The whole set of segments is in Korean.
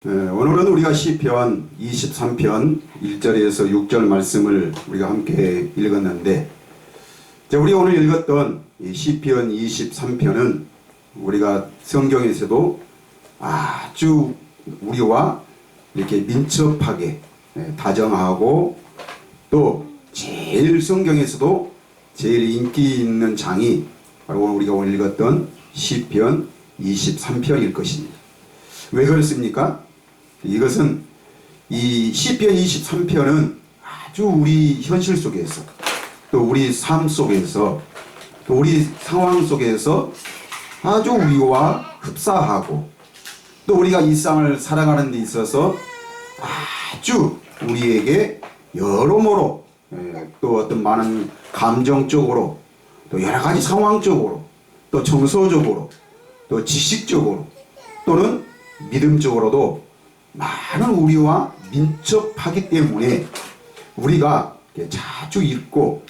오늘은 우리가 시편 23편 1절에서 6절 말씀을 우리가 함께 읽었는데, 우리가 오늘 읽었던 이 시편 23편은 우리가 성경에서도 아주 우리와 이렇게 민첩하게 다정하고, 또 제일 성경에서도 제일 인기 있는 장이 바로 우리가 오늘 읽었던 시편 23편일 것입니다. 왜 그렇습니까? 이것은 이 시편 23편은 아주 우리 현실 속에서, 또 우리 삶 속에서, 또 우리 상황 속에서 아주 우리와 흡사하고, 또 우리가 일상을 살아가는 데 있어서 아주 우리에게 여러모로 또 어떤 많은 감정적으로, 또 여러 가지 상황적으로, 또 정서적으로, 또 지식적으로, 또는 믿음적으로도 많은 우리와 민첩하기 때문에 우리가 자주 읽고,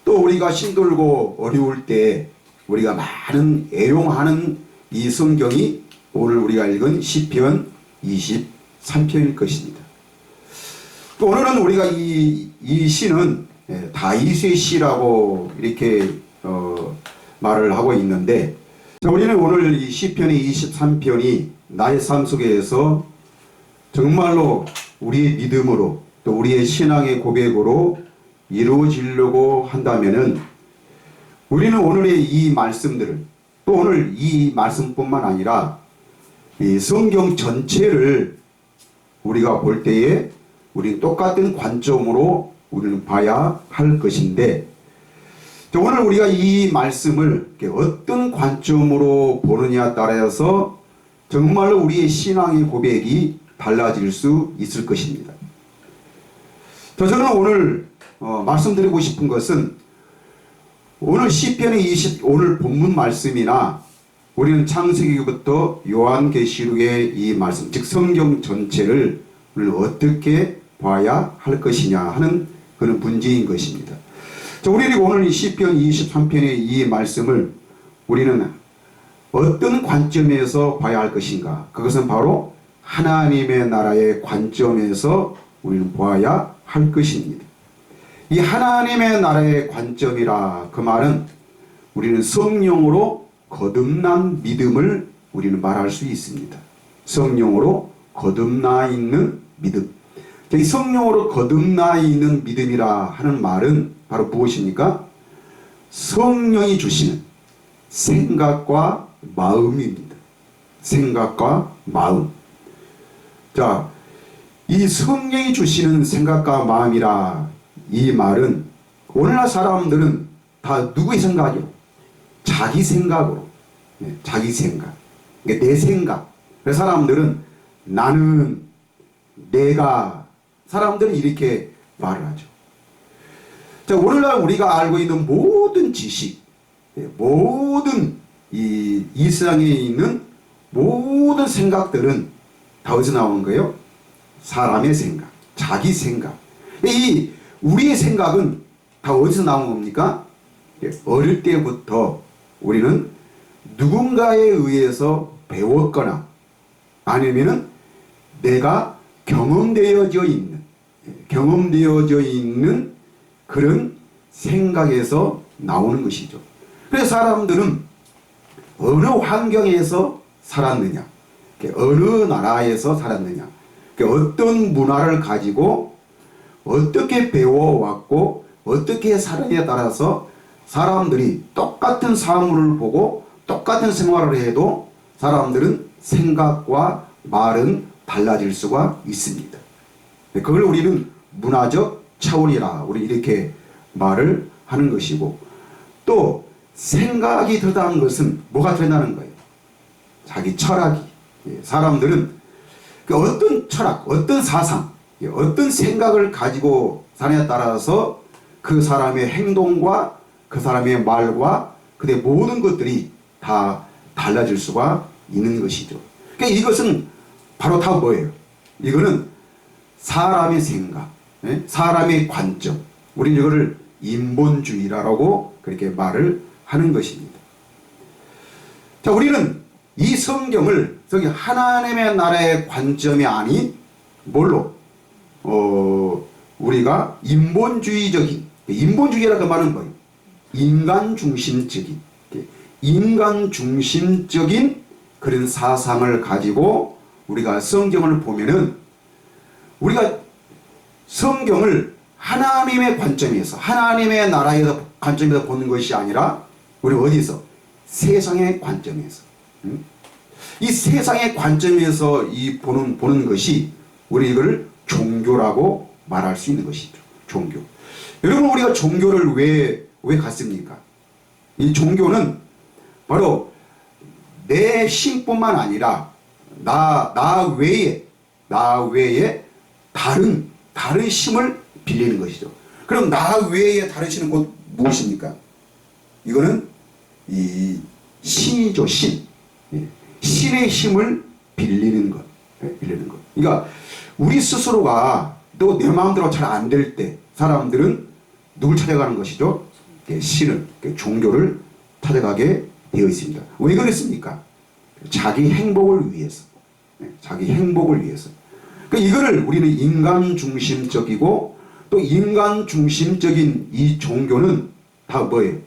또 우리가 힘들고 어려울 때 우리가 많은 애용하는 이 성경이 오늘 우리가 읽은 시편 23편일 것입니다. 또 오늘은 우리가 이 시는 다윗의 시라고 이렇게 말을 하고 있는데, 우리는 오늘 이 시편의 23편이 나의 삶 속에서 정말로 우리의 믿음으로, 또 우리의 신앙의 고백으로 이루어지려고 한다면은, 우리는 오늘의 이 말씀들을, 또 오늘 이 말씀뿐만 아니라 이 성경 전체를 우리가 볼 때에 우리는 똑같은 관점으로 우리는 봐야 할 것인데, 오늘 우리가 이 말씀을 어떤 관점으로 보느냐에 따라서 정말로 우리의 신앙의 고백이 달라질 수 있을 것입니다. 저는 오늘 말씀드리고 싶은 것은, 오늘 시편의 오늘 본문 말씀이나 우리는 창세기부터 요한계시록의 이 말씀, 즉 성경 전체를 우리는 어떻게 봐야 할 것이냐 하는 그런 문제인 것입니다. 우리는 오늘 이 시편 23편의 이 말씀을 우리는 어떤 관점에서 봐야 할 것인가? 그것은 바로 하나님의 나라의 관점에서 우리는 보아야 할 것입니다. 이 하나님의 나라의 관점이라 그 말은 우리는 성령으로 거듭난 믿음을 우리는 말할 수 있습니다. 성령으로 거듭나 있는 믿음. 이 성령으로 거듭나 있는 믿음이라 하는 말은 바로 무엇입니까? 성령이 주시는 생각과 마음입니다. 생각과 마음. 자, 이 성령이 주시는 생각과 마음이라 이 말은 오늘날 사람들은 다 누구의 생각이요? 자기 생각으로. 자기 생각. 내 생각. 그래서 사람들은 나는, 내가, 사람들은 이렇게 말을 하죠. 자, 오늘날 우리가 알고 있는 모든 지식, 모든 이 세상에 있는 모든 생각들은 다 어디서 나오는 거예요? 사람의 생각, 자기 생각. 이 우리의 생각은 다 어디서 나온 겁니까? 어릴 때부터 우리는 누군가에 의해서 배웠거나 아니면은 내가 경험되어져 있는 그런 생각에서 나오는 것이죠. 그래서 사람들은 어느 환경에서 살았느냐, 어느 나라에서 살았느냐, 어떤 문화를 가지고 어떻게 배워왔고 어떻게 살았냐에 따라서 사람들이 똑같은 사물을 보고 똑같은 생활을 해도 사람들은 생각과 말은 달라질 수가 있습니다. 그걸 우리는 문화적 차원이라 우리 이렇게 말을 하는 것이고, 또 생각이 들어다는 것은 뭐가 된다는 거예요? 자기 철학이. 사람들은 어떤 철학, 어떤 사상, 어떤 생각을 가지고 사느냐에 따라서 그 사람의 행동과 그 사람의 말과 그의 모든 것들이 다 달라질 수가 있는 것이죠. 그러니까 이것은 바로 다 뭐예요? 이거는 사람의 생각, 사람의 관점. 우리는 이거를 인본주의라고 그렇게 말을 하는 것입니다. 자, 우리는 이 성경을 저기 하나님의 나라의 관점이 아닌 뭘로 우리가 인본주의라는 말은 뭐예요? 인간 중심적인 그런 사상을 가지고 우리가 성경을 보면은 우리가 성경을 하나님의 관점에서 하나님의 나라의 관점에서 보는 것이 아니라 우리 어디서? 세상의 관점에서. 이 세상의 관점에서 보는 것이 우리 이걸 종교라고 말할 수 있는 것이죠. 종교. 여러분 우리가 종교를 왜 갔습니까? 이 종교는 바로 내 신뿐만 아니라 나 외에 다른 신을 빌리는 것이죠. 그럼 나 외에 다른 신은 곧 무엇입니까? 이거는 이 신이죠. 신의 힘을 빌리는 것. 그러니까 우리 스스로가 또 내 마음대로 잘 안 될 때 사람들은 누굴 찾아가는 것이죠? 신을, 종교를 찾아가게 되어 있습니다. 왜 그랬습니까? 자기 행복을 위해서. 그러니까 이거를 우리는 인간 중심적이고 또 인간 중심적인 이 종교는 다 뭐예요?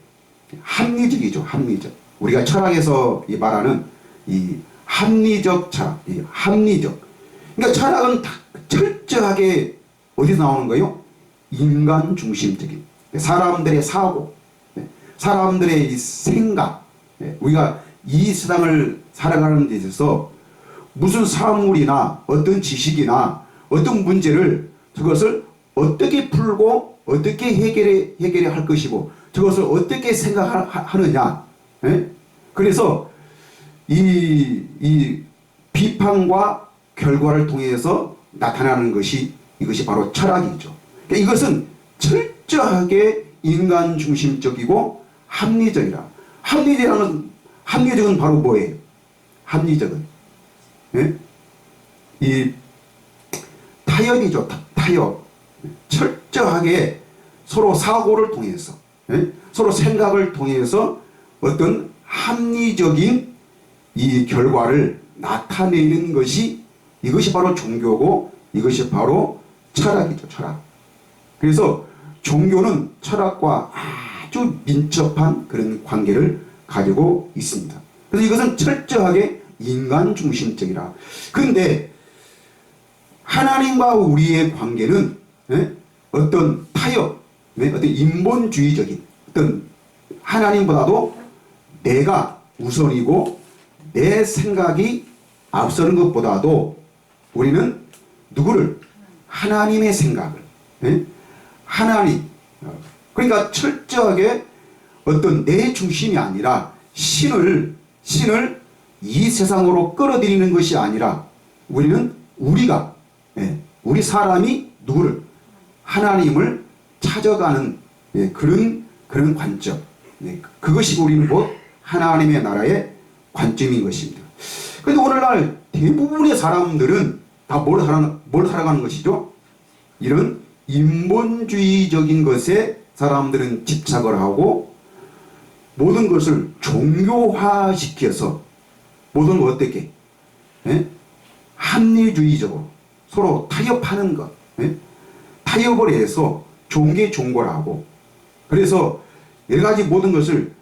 합리적이죠. 합리적. 우리가 철학에서 말하는 이 합리적 철학. 그러니까 철학은 철저하게 어디서 나오는 거예요? 인간 중심적인. 사람들의 사고, 사람들의 이 생각. 우리가 이 세상을 살아가는 데 있어서 무슨 사물이나 어떤 지식이나 어떤 문제를 저것을 어떻게 풀고 어떻게 해결해야 할 것이고 저것을 어떻게 생각하느냐. 그래서 이 비판과 결과를 통해서 나타나는 것이 이것이 바로 철학이죠. 그러니까 이것은 철저하게 인간 중심적이고 합리적이라. 합리적은 바로 뭐예요? 합리적은 이 타협이죠. 타협. 철저하게 서로 사고를 통해서 서로 생각을 통해서 어떤 합리적인 이 결과를 나타내는 것이 이것이 바로 종교고 이것이 바로 철학이죠. 철학. 그래서 종교는 철학과 아주 민첩한 그런 관계를 가지고 있습니다. 그래서 이것은 철저하게 인간 중심적이라. 그런데 하나님과 우리의 관계는 어떤 타협, 어떤 인본주의적인 어떤 하나님보다도 내가 우선이고 내 생각이 앞서는 것보다도 우리는 누구를? 하나님의 생각을. 하나님. 그러니까 철저하게 어떤 내 중심이 아니라 신을 이 세상으로 끌어들이는 것이 아니라 우리는 우리 사람이 누구를? 하나님을 찾아가는 그런 관점. 그것이 우리는 곧 하나님의 나라의 관점인 것입니다. 그런데 오늘날 대부분의 사람들은 다 뭘 살아가는 것이죠? 이런 인본주의적인 것에 사람들은 집착을 하고 모든 것을 종교화시켜서 모든 걸 어떻게 합리주의적으로 서로 타협하는 것. 타협을 해서 종교를 하고 그래서 여러 가지 모든 것을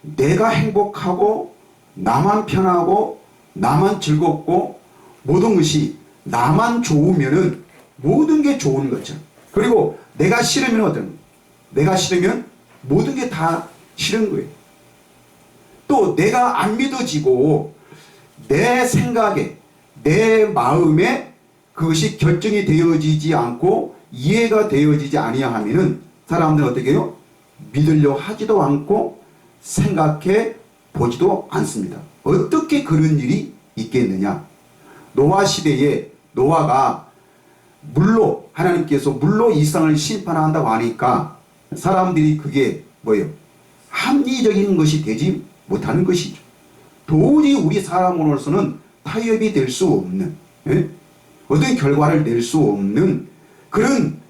내가 행복하고 나만 편하고 나만 즐겁고 모든 것이 나만 좋으면은 모든 게 좋은 거죠. 그리고 내가 싫으면 어떤? 내가 싫으면 모든 게 다 싫은 거예요. 또 내가 안 믿어지고 내 생각에 내 마음에 그것이 결정이 되어지지 않고 이해가 되어지지 아니하면은 사람들은 어떻게 해요? 믿으려 하지도 않고 생각해 보지도 않습니다. 어떻게 그런 일이 있겠느냐? 노아 시대에 노아가 물로 하나님께서 물로 이 세상을 심판한다고 하니까 사람들이 그게 뭐예요? 합리적인 것이 되지 못하는 것이죠. 도저히 우리 사람으로서는 타협이 될 수 없는 어떤 결과를 낼 수 없는 그런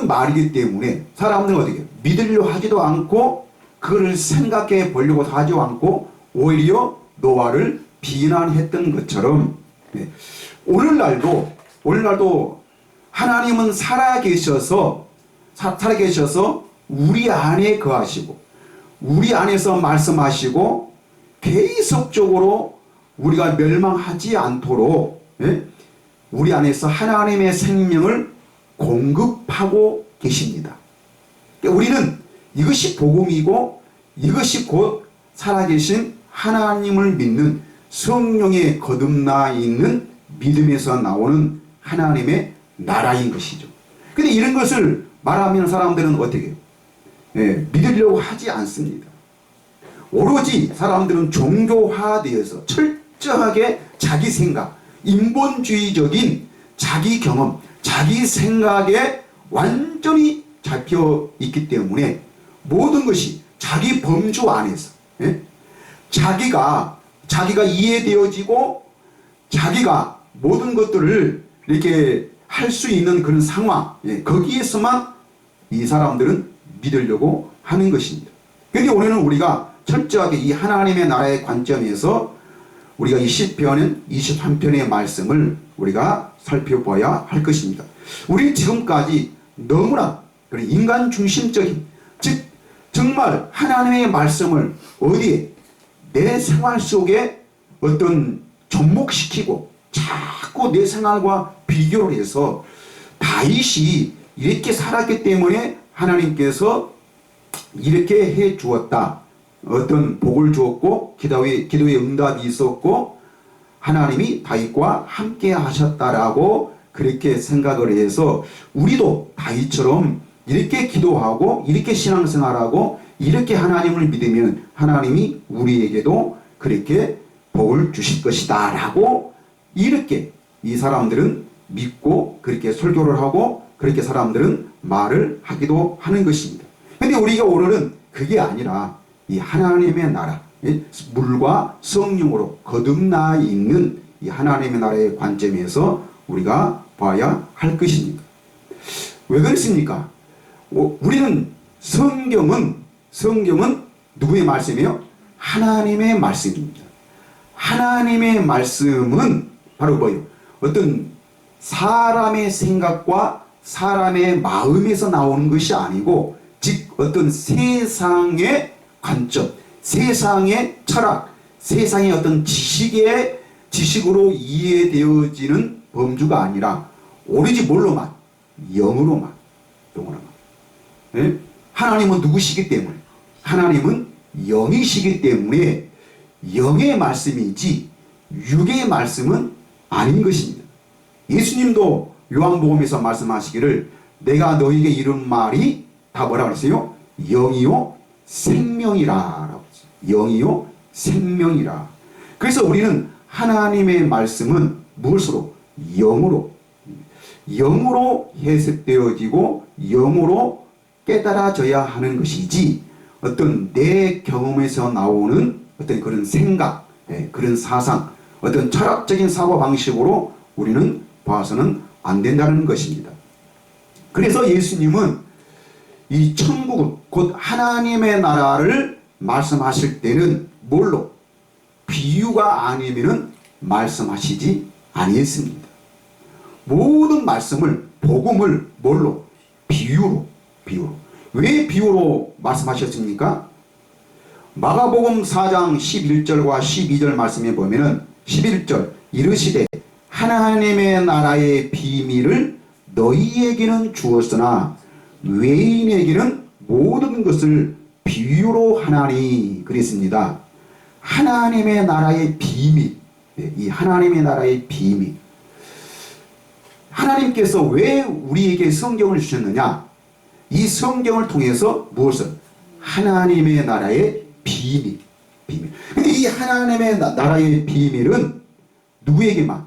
말이기 때문에 사람들은 어떻게 믿으려 하지도 않고 그걸 생각해 보려고 하지 않고 오히려 노아를 비난했던 것처럼 오늘날도 하나님은 살아계셔서 우리 안에 거하시고 우리 안에서 말씀하시고 계속적으로 우리가 멸망하지 않도록 우리 안에서 하나님의 생명을 공급하고 계십니다. 우리는 이것이 복음이고 이것이 곧 살아계신 하나님을 믿는 성령에 거듭나 있는 믿음에서 나오는 하나님의 나라인 것이죠. 근데 이런 것을 말하면 사람들은 어떻게 해요? 믿으려고 하지 않습니다. 오로지 사람들은 종교화되어서 철저하게 자기 생각, 인본주의적인 자기 경험, 자기 생각에 완전히 잡혀 있기 때문에 모든 것이 자기 범주 안에서 자기가 이해되어지고 자기가 모든 것들을 이렇게 할 수 있는 그런 상황, 거기에서만 이 사람들은 믿으려고 하는 것입니다. 그런데 오늘은 우리가 철저하게 이 하나님의 나라의 관점에서 우리가 이 시편 23편의 말씀을 우리가 살펴봐야 할 것입니다. 우리 지금까지 너무나 인간 중심적인, 즉 정말 하나님의 말씀을 어디에 내 생활 속에 어떤 접목시키고 자꾸 내 생활과 비교를 해서 다윗이 이렇게 살았기 때문에 하나님께서 이렇게 해 주었다. 어떤 복을 주었고 기도의 응답이 있었고 하나님이 다윗과 함께 하셨다라고 그렇게 생각을 해서 우리도 다윗처럼 이렇게 기도하고 이렇게 신앙생활하고 이렇게 하나님을 믿으면 하나님이 우리에게도 그렇게 복을 주실 것이다 라고 이렇게 이 사람들은 믿고 그렇게 설교를 하고 그렇게 사람들은 말을 하기도 하는 것입니다. 근데 우리가 오늘은 그게 아니라 이 하나님의 나라, 물과 성령으로 거듭나 있는 이 하나님의 나라의 관점에서 우리가 봐야 할 것입니다. 왜 그렇습니까? 우리는 성경은 누구의 말씀이에요? 하나님의 말씀입니다. 하나님의 말씀은 바로 뭐예요? 어떤 사람의 생각과 사람의 마음에서 나오는 것이 아니고 즉 어떤 세상의 관점, 세상의 철학, 세상의 어떤 지식으로 이해되어지는 범주가 아니라 오로지 뭘로만? 영으로만. 하나님은 누구시기 때문에? 하나님은 영이시기 때문에 영의 말씀이지 육의 말씀은 아닌 것입니다. 예수님도 요한복음에서 말씀하시기를 내가 너에게 이룬 말이 다 뭐라고 했어요? 영이요 생명이라 라고 했어요. 영이요 생명이라. 그래서 우리는 하나님의 말씀은 무엇으로? 영으로 해석되어지고 영으로 깨달아져야 하는 것이지 어떤 내 경험에서 나오는 어떤 그런 생각, 그런 사상, 어떤 철학적인 사고방식으로 우리는 봐서는 안 된다는 것입니다. 그래서 예수님은 이 천국은 곧 하나님의 나라를 말씀하실 때는 뭘로? 비유가 아니면은 말씀하시지 아니했습니다. 모든 말씀을 복음을 뭘로? 비유로. 왜 비유로 말씀하셨습니까? 마가복음 4장 11절과 12절 말씀에 보면은 11절 이르시되 하나님의 나라의 비밀을 너희에게는 주었으나 외인에게는 모든 것을 비유로 하나니 그랬습니다. 하나님의 나라의 비밀, 이 하나님의 나라의 비밀. 하나님께서 왜 우리에게 성경을 주셨느냐? 이 성경을 통해서 무엇을? 하나님의 나라의 비밀. 근데 이 하나님의 나라의 비밀은 누구에게만?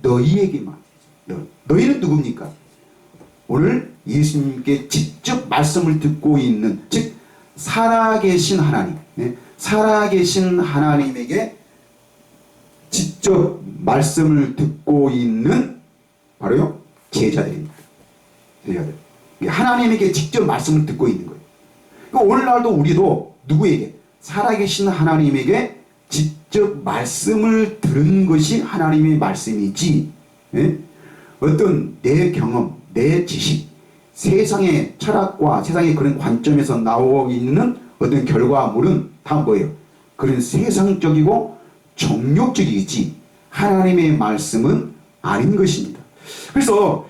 너희에게만. 너희는 누굽니까? 오늘 예수님께 직접 말씀을 듣고 있는, 즉 살아계신 하나님, 살아계신 하나님에게 직접 말씀을 듣고 있는 바로요 제자들입니다. 제자들. 하나님에게 직접 말씀을 듣고 있는 거예요. 그러니까 오늘날도 우리도 누구에게? 살아계신 하나님에게 직접 말씀을 들은 것이 하나님의 말씀이지, 예? 어떤 내 경험, 내 지식, 세상의 철학과 세상의 그런 관점에서 나오고 있는 어떤 결과물은 다 뭐예요? 그런 세상적이고 정욕적이지 하나님의 말씀은 아닌 것입니다. 그래서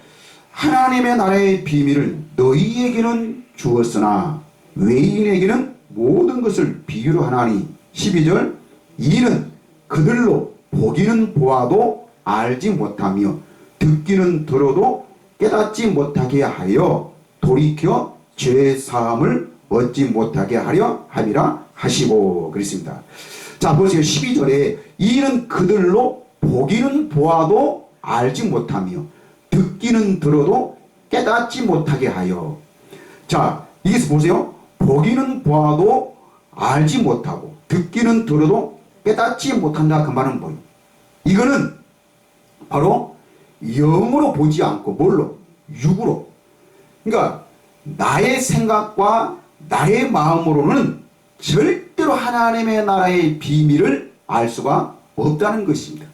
하나님의 나라의 비밀을 너희에게는 주었으나 외인에게는 모든 것을 비유로 하나니 12절 이는 그들로 보기는 보아도 알지 못하며 듣기는 들어도 깨닫지 못하게 하여 돌이켜 죄사함을 얻지 못하게 하려 함이라 하시고 그랬습니다. 자 보세요. 12절에 이는 그들로 보기는 보아도 알지 못하며 듣기는 들어도 깨닫지 못하게 하여. 자 여기서 보세요. 보기는 보아도 알지 못하고 듣기는 들어도 깨닫지 못한다. 그 말은 뭐예요? 이거는 바로 영으로 보지 않고 뭘로? 육으로. 그러니까 나의 생각과 나의 마음으로는 절대로 하나님의 나라의 비밀을 알 수가 없다는 것입니다.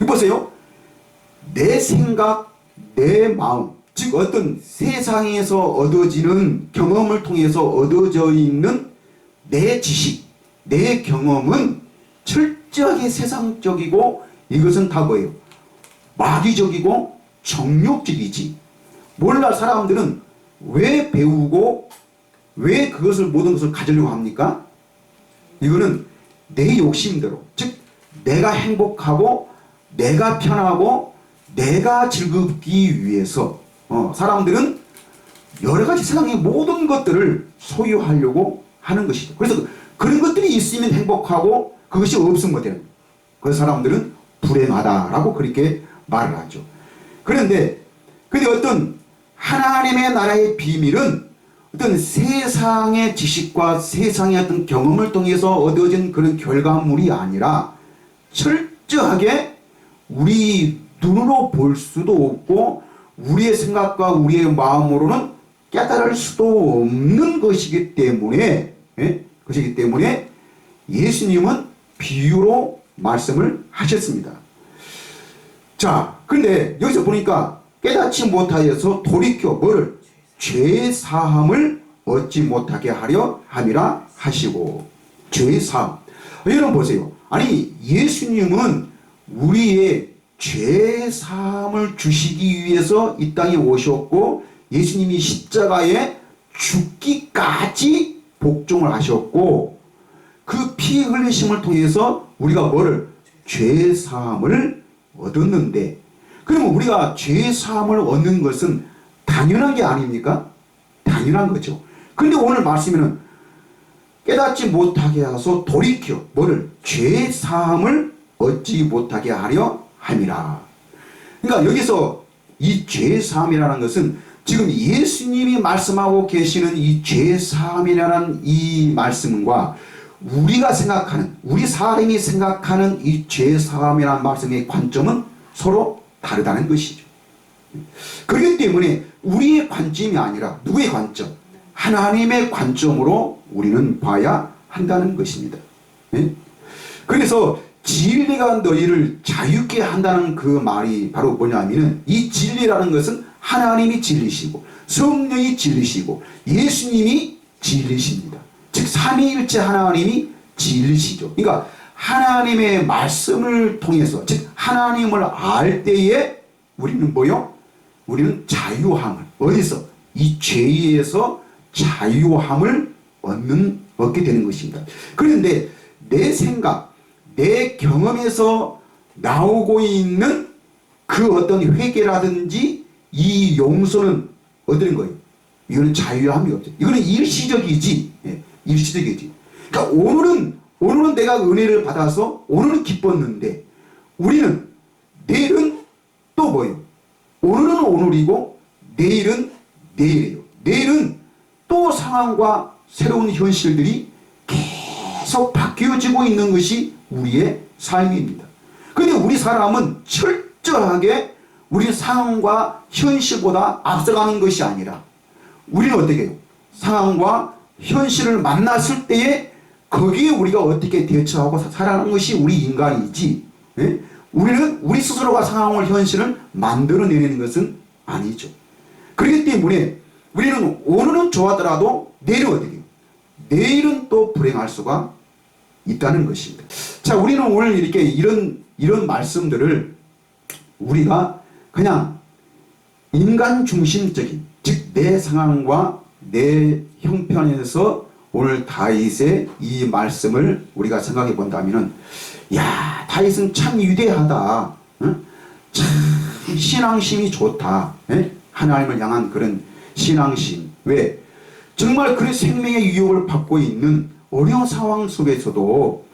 보세요. 내 생각, 내 마음, 즉 어떤 세상에서 얻어지는 경험을 통해서 얻어져 있는 내 지식, 내 경험은 철저하게 세상적이고 이것은 다 뭐예요? 마귀적이고 정욕적이지. 몰라 사람들은 왜 배우고 왜 그것을 모든 것을 가지려고 합니까? 이거는 내 욕심대로, 즉 내가 행복하고 내가 편하고 내가 즐겁기 위해서 사람들은 여러 가지 세상의 모든 것들을 소유하려고 하는 것이죠. 그래서 그런 것들이 있으면 행복하고 그것이 없으면 어때요? 그 사람들은 불행하다라고 그렇게 말을 하죠. 그런데 어떤 하나님의 나라의 비밀은 어떤 세상의 지식과 세상의 어떤 경험을 통해서 얻어진 그런 결과물이 아니라 철저하게 우리 눈으로 볼 수도 없고 우리의 생각과 우리의 마음으로는 깨달을 수도 없는 것이기 때문에 예수님은 비유로 말씀을 하셨습니다. 자, 그런데 여기서 보니까 깨닫지 못하여서 돌이켜 뭐를? 죄사함을 얻지 못하게 하려 함이라 하시고. 죄사함. 여러분 보세요. 아니 예수님은 우리의 죄사함을 주시기 위해서 이 땅에 오셨고 예수님이 십자가에 죽기까지 복종을 하셨고 그 피 흘리심을 통해서 우리가 뭐를? 죄사함을 얻었는데 그러면 우리가 죄사함을 얻는 것은 당연한 게 아닙니까? 당연한 거죠. 그런데 오늘 말씀에는 깨닫지 못하게 하소 돌이켜 뭐를? 죄사함을 얻지 못하게 하려 함이라. 그러니까 여기서 이 죄사함이라는 것은 지금 예수님이 말씀하고 계시는 이 죄사함이라는 이 말씀과 우리가 생각하는 우리 사람이 생각하는 이 죄사함이라는 말씀의 관점은 서로 다르다는 것이죠. 그렇기 때문에 우리의 관점이 아니라 누구의 관점? 하나님의 관점으로 우리는 봐야 한다는 것입니다. 그래서 진리가 너희를 자유케 한다는 그 말이 바로 뭐냐면은 이 진리라는 것은 하나님이 진리시고 성령이 진리시고 예수님이 진리십니다. 즉 삼위일체 하나님이 진리시죠. 그러니까 하나님의 말씀을 통해서 즉 하나님을 알 때에 우리는 뭐요? 우리는 자유함을 어디서? 이 죄에서 자유함을 얻게 되는 것입니다. 그런데 내 생각, 내 경험에서 나오고 있는 그 어떤 회개라든지 이 용서는 어떤 거예요? 이거는 자유함이 없죠. 이거는 일시적이지. 일시적이지. 그러니까 오늘은 내가 은혜를 받아서 오늘은 기뻤는데 우리는 내일은 또 뭐예요? 오늘은 오늘이고 내일은 내일이에요. 내일은 또 상황과 새로운 현실들이 계속 바뀌어지고 있는 것이 우리의 삶입니다. 그런데 우리 사람은 철저하게 우리 상황과 현실보다 앞서가는 것이 아니라 우리는 어떻게 해요? 상황과 현실을 만났을 때에 거기에 우리가 어떻게 대처하고 살아가는 것이 우리 인간이지, 예? 우리는 우리 스스로가 상황을 현실을 만들어내는 것은 아니죠. 그렇기 때문에 우리는 오늘은 좋았더라도 내일은 어떻게 해요? 내일은 또 불행할 수가 있다는 것입니다. 자, 우리는 오늘 이렇게 이런 말씀들을 우리가 그냥 인간 중심적인, 즉 내 상황과 내 형편에서 오늘 다윗의 이 말씀을 우리가 생각해 본다면은, 야, 다윗은 참 위대하다. 응? 참 신앙심이 좋다. 예? 하나님을 향한 그런 신앙심. 왜? 정말 그런 생명의 위협을 받고 있는 어려운 상황 속에서도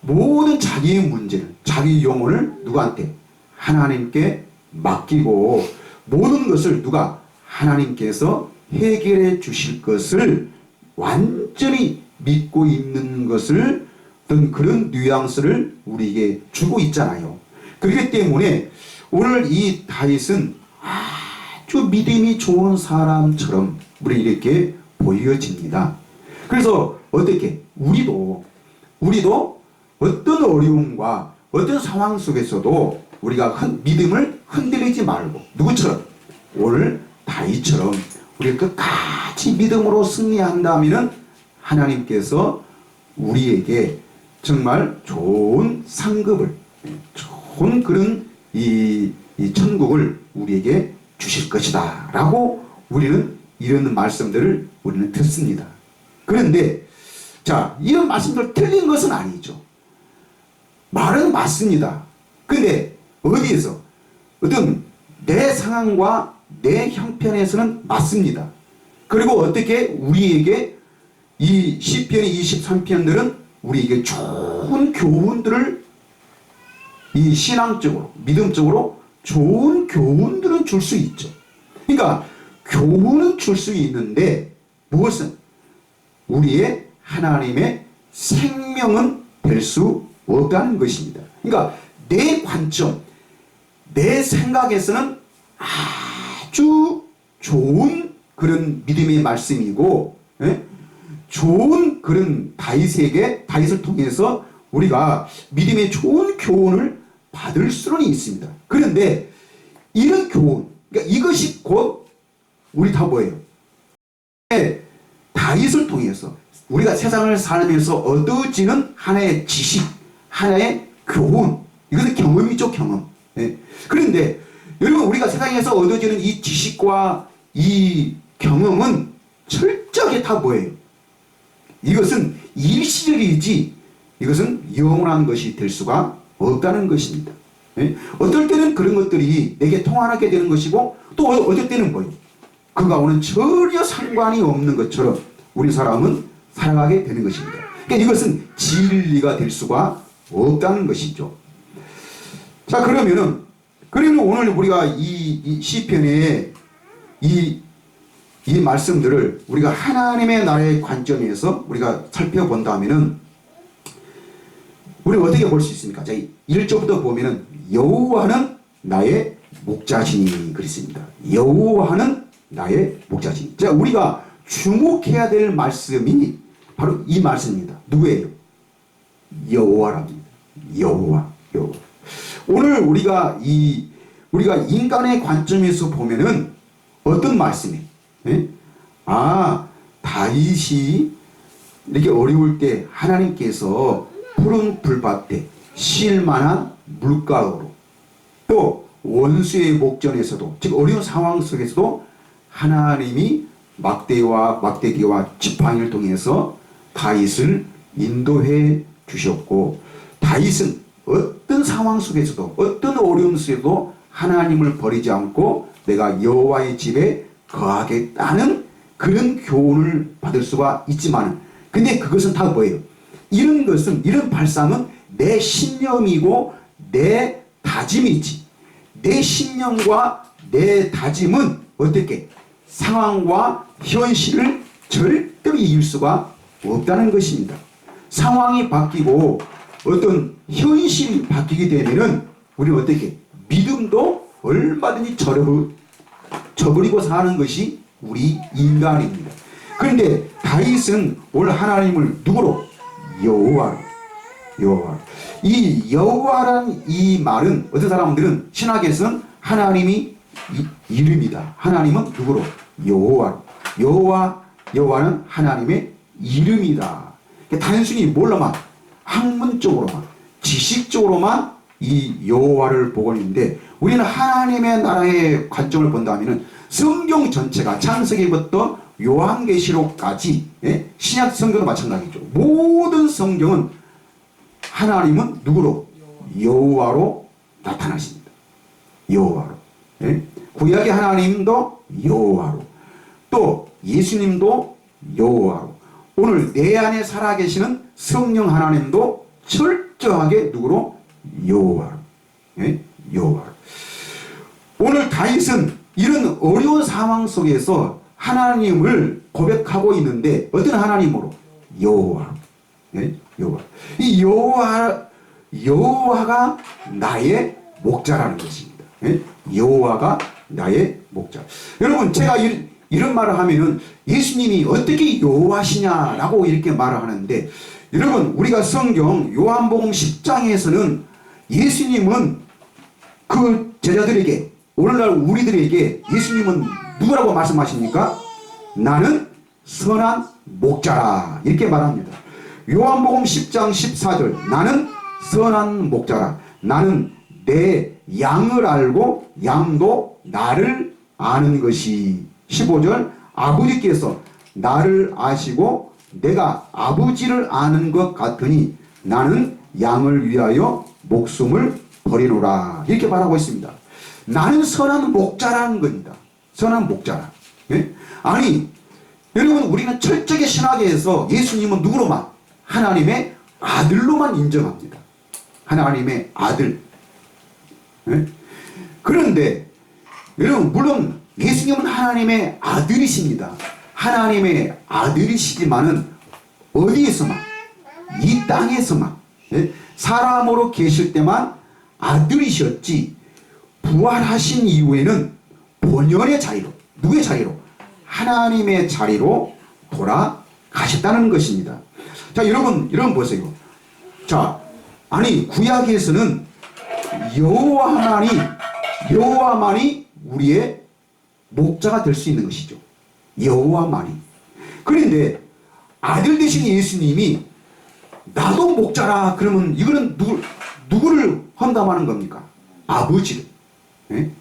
모든 자기의 문제를, 자기 영혼을 누구한테? 하나님께 맡기고 모든 것을 누가? 하나님께서 해결해 주실 것을 완전히 믿고 있는 것을 어떤 그런 뉘앙스를 우리에게 주고 있잖아요. 그렇기 때문에 오늘 이 다윗은 아주 믿음이 좋은 사람처럼 우리 이렇게 보여집니다. 그래서 어떻게? 우리도 어떤 어려움과 어떤 상황 속에서도 우리가 믿음을 흔들리지 말고 누구처럼? 오늘 다윗처럼 우리가 끝까지 믿음으로 승리한다면 하나님께서 우리에게 정말 좋은 상급을, 좋은 그런 이 천국을 우리에게 주실 것이다 라고 우리는 이런 말씀들을 우리는 듣습니다. 그런데 자, 이런 말씀들 틀린 것은 아니죠. 말은 맞습니다. 근데 어디에서? 어떤 내 상황과 내 형편에서는 맞습니다. 그리고 어떻게 우리에게 이 시편 23편들은 우리에게 좋은 교훈들을 이 신앙적으로, 믿음적으로 좋은 교훈들은 줄 수 있죠. 그러니까 교훈은 줄 수 있는데 무엇은? 우리의 하나님의 생명은 될 수 없다는 것입니다. 그러니까 내 관점, 내 생각에서는 아주 좋은 그런 믿음의 말씀이고, 예? 좋은 그런 다윗을 통해서 우리가 믿음의 좋은 교훈을 받을 수는 있습니다. 그런데 이런 교훈, 그러니까 이것이 곧 우리 다 뭐예요? 다윗을 통해서 우리가 세상을 살면서 얻어지는 하나의 지식, 하나의 교훈, 이것은 경험이죠, 경험. 예. 그런데 여러분, 우리가 세상에서 얻어지는 이 지식과 이 경험은 철저하게 다 뭐예요? 이것은 일시적이지 이것은 영원한 것이 될 수가 없다는 것입니다. 예? 어떨 때는 그런 것들이 내게 통하게 되는 것이고 또 어떨 때는 뭐예요? 그가 오는 전혀 상관이 없는 것처럼 우리 사람은 살아가게 되는 것입니다. 그러니까 이것은 진리가 될 수가 없다는 것이죠. 자, 그러면 오늘 우리가 이 시편의 이 말씀들을 우리가 하나님의 나라의 관점에서 우리가 살펴본다면은 우리는 어떻게 볼 수 있습니까? 자, 1절부터 보면은 여호와는 나의 목자시니 그랬습니다. 여호와는 나의 목자시니. 자, 우리가 주목해야 될 말씀이 바로 이 말씀입니다. 누구예요? 여호와랍니다. 여호와. 오늘 우리가 인간의 관점에서 보면은 어떤 말씀이에요? 네? 다윗이 이렇게 어려울 때 하나님께서 푸른 불밭에 실만한 물가로 또 원수의 목전에서도 즉 어려운 상황 속에서도 하나님이 막대기와 지팡이를 통해서 다윗을 인도해 주셨고 다윗은 어떤 상황 속에서도 어떤 어려움 속에서도 하나님을 버리지 않고 내가 여호와의 집에 거하겠다는 그런 교훈을 받을 수가 있지만 근데 그것은 다 뭐예요? 이런 발상은 내 신념이고 내 다짐이지. 내 신념과 내 다짐은 어떻게 상황과 현실을 절대로 이길 수가 없다는 것입니다. 상황이 바뀌고 어떤 현실이 바뀌게 되면은 우리는 어떻게 믿음도 얼마든지 저버리고 사는 것이 우리 인간입니다. 그런데 다윗은 오늘 하나님을 누구로? 여호와로. 여호와. 이 여호와란 이 말은 어떤 사람들은 신학에서는 하나님이 이름이다. 하나님은 누구로? 여호와로. 여호와는 하나님의 이름이다. 단순히 뭘로만? 학문적으로만, 지식적으로만 이 여호와를 보고 있는데, 우리는 하나님의 나라의 관점을 본다면 성경 전체가 창세기부터 요한계시록까지, 신약 성경도 마찬가지죠. 모든 성경은 하나님은 누구로? 여호와로 나타나십니다. 여호와로. 구약의 하나님도 여호와로, 또 예수님도 여호와로, 오늘 내 안에 살아계시는 성령 하나님도 철저하게 누구로? 여호와로. 여호와로. 오늘 다윗은 이런 어려운 상황 속에서 하나님을 고백하고 있는데 어떤 하나님으로? 여호와로. 여호와. 이 여호와가 나의 목자라는 것입니다. 여호와가 나의 목자. 여러분, 제가 이런 말을 하면은 예수님이 어떻게 여호와시냐라고 이렇게 말을 하는데, 여러분, 우리가 성경 요한복음 10장에서는 예수님은 그 제자들에게, 오늘날 우리들에게 예수님은 누구라고 말씀하십니까? 나는 선한 목자라, 이렇게 말합니다. 요한복음 10장 14절, 나는 선한 목자라. 나는 내 양을 알고 양도 나를 아는 것이. 15절, 아버지께서 나를 아시고 내가 아버지를 아는 것 같으니 나는 양을 위하여 목숨을 버리노라, 이렇게 말하고 있습니다. 나는 선한 목자라는 겁니다. 선한 목자라. 아니, 여러분, 우리는 철저하게 신학에서 예수님은 누구로만? 하나님의 아들로만 인정합니다. 하나님의 아들. 그런데 여러분, 물론 예수님은 하나님의 아들이십니다. 하나님의 아들이시지만은 어디에서만? 이 땅에서만, 사람으로 계실 때만 아들이셨지, 부활하신 이후에는 본연의 자리로, 누구의 자리로? 하나님의 자리로 돌아가셨다는 것입니다. 자, 여러분 보세요. 자, 아니, 구약에서는 여호와만이 우리의 목자가 될 수 있는 것이죠. 여호와만이. 그런데 아들 되신 예수님이 나도 목자라 그러면 이거는 누구를 험담하는 겁니까? 아버지를.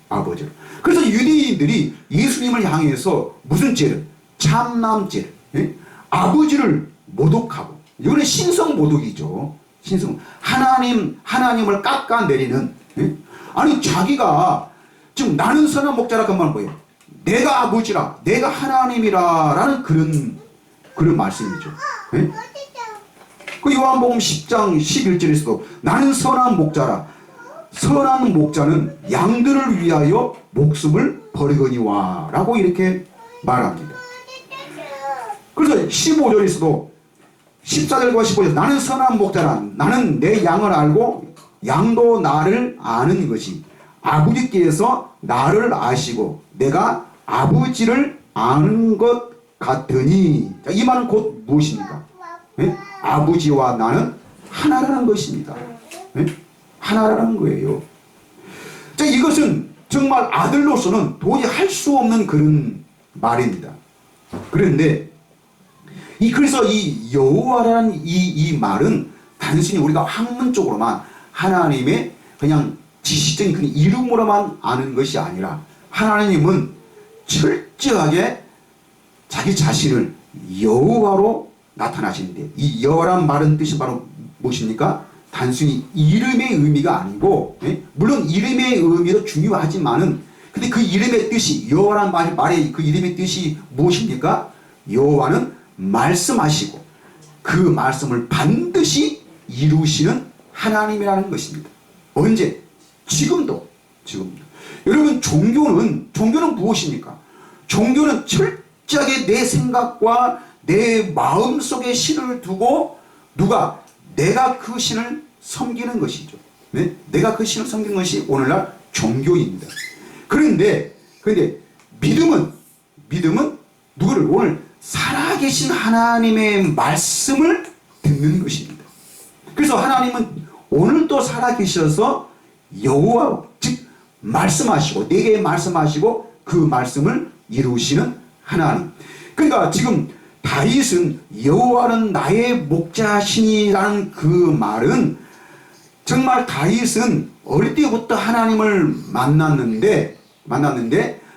아버지를. 그래서 유대인들이 예수님을 향해서 무슨 죄를? 참남죄를. 아버지를 모독하고, 이거는 신성 모독이죠. 신성. 하나님을 깎아내리는. 아니, 자기가 지금 나는 선한 목자라 그 말은 뭐예요? 내가 아버지라, 내가 하나님이라 라는 그런 말씀이죠. 그 요한복음 10장 11절에서도 나는 선한 목자라, 선한 목자는 양들을 위하여 목숨을 버리거니와 라고 이렇게 말합니다. 그래서 15절에서도 14절과 15절, 나는 선한 목자라, 나는 내 양을 알고 양도 나를 아는 것이, 아버지께서 나를 아시고 내가 아버지를 아는 것 같으니. 자, 이 말은 곧 무엇입니까? 아버지와 나는 하나라는 것입니다. 하나라는 거예요. 자, 이것은 정말 아들로서는 도저히 할 수 없는 그런 말입니다. 그런데 그래서 이 여호와라는 이 말은 단순히 우리가 학문적으로만 하나님의 그냥 지식적인 그 이름으로만 아는 것이 아니라, 하나님은 철저하게 자기 자신을 여호와로 나타나시는데, 이 여호와란 말은 뜻이 바로 무엇입니까? 단순히 이름의 의미가 아니고, 물론 이름의 의미도 중요하지만은, 근데 그 이름의 뜻이, 여호와란 말의 그 이름의 뜻이 무엇입니까? 여호와는 말씀하시고 그 말씀을 반드시 이루시는 하나님이라는 것입니다. 언제? 지금도. 여러분, 종교는 무엇입니까? 종교는 철저하게 내 생각과 내 마음속에 신을 두고 내가 그 신을 섬기는 것이죠. 내가 그 신을 섬기는 것이 오늘날 종교입니다. 그런데 믿음은 누구를? 오늘 살아계신 하나님의 말씀을 듣는 것입니다. 그래서 하나님은 오늘도 살아계셔서 여호와 즉 말씀하시고 내게 말씀하시고 그 말씀을 이루시는 하나님. 그러니까 지금 다윗은 여호와는 나의 목자시니라는 그 말은 정말 다윗은 어릴 때부터 하나님을 만났는데